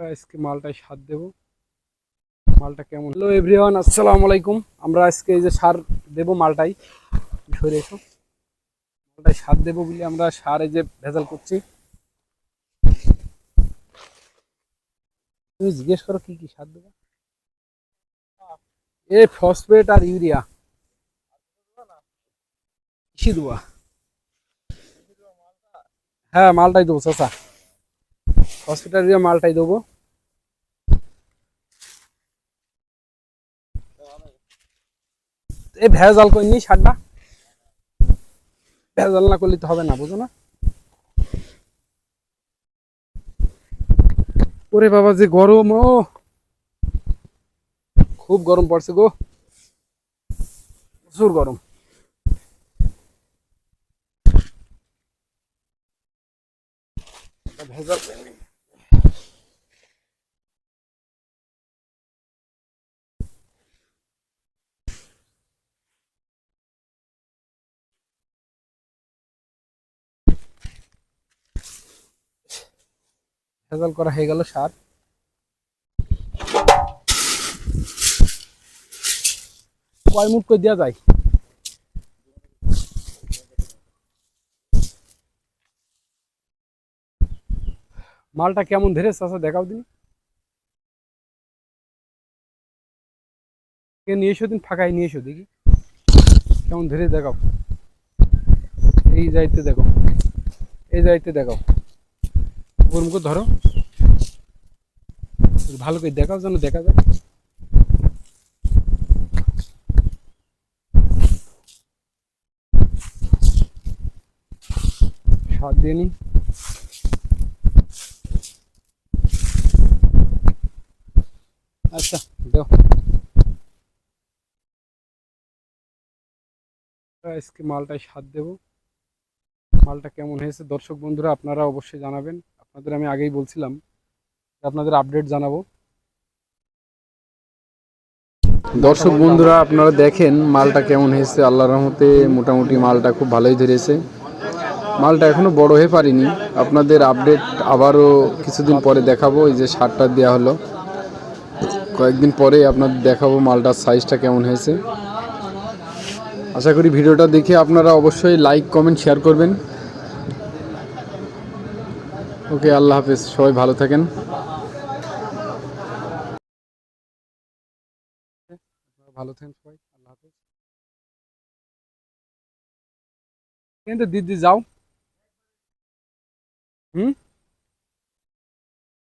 আজকে মালটায় সার দেব। মালটা কেমন, হ্যালো এভরিওয়ান, আসসালামু আলাইকুম। আমরা আজকে এই যে সার দেব মালটাই, সরে এসো। মালটায় সার দেবো বলে আমরা সার এই যে ভেজাল করছি। তুমি জিজ্ঞেস করো কি কি সার দেবো। এ ফসফেট আর ইউরিয়া। কৃষি দেবো। হ্যাঁ মালটাই দেবো চাচা, ফসফেট আর ইউরিয়া মালটাই দেবো। এই ভেজাল করিনি সারটা, ভেজাল না করলে তো হবে না, বুঝো না। ওরে বাবা যে গরম, ও খুব গরম পড়ছে গো, প্রচুর গরম। ভেজাল ভেজাল করা হয়ে গেল সার। কয় মুঠ করে দেওয়া যায়? মালটা কেমন ধরে চাচা দেখাও দিন। নিয়ে এসো দিন, ফাঁকায় নিয়ে এসো দেখি কেমন ধরে দেখাও। এই যাইতে দেখো, এই যাইতে দেখাও, ওর মুখে ধরো, ভালো করে দেখাও যেন দেখা যায়। সার দিয়ে নি। আচ্ছা দাও। আজকে মালটায় সার দেবো। মালটা কেমন হয়েছে দর্শক বন্ধুরা আপনারা অবশ্যই জানাবেন। আপনাদের আমি আগেই বলছিলাম আপনাদের আপডেট জানাবো। দর্শক বন্ধুরা আপনারা দেখেন মালটা কেমন হয়েছে, আল্লাহর রহমতে মোটামুটি মালটা খুব ভালোই ধরেছে। মালটা এখনো বড় হয়ে পারিনি, আপনাদের আপডেট আবারও কিছুদিন পরে দেখাবো। এই যে সারটা দেওয়া হলো, কয়েকদিন পরে আপনাদের দেখাবো মালটার সাইজটা কেমন হয়েছে। আশা করি ভিডিওটা দেখে আপনারা অবশ্যই লাইক কমেন্ট শেয়ার করবেন। ওকে, আল্লাহ হাফেজ, সবাই ভালো থাকেন। ভালো থাকেন সবাই, আল্লাহ হাফেজ। কিন্তু দিদি যাও। হুম।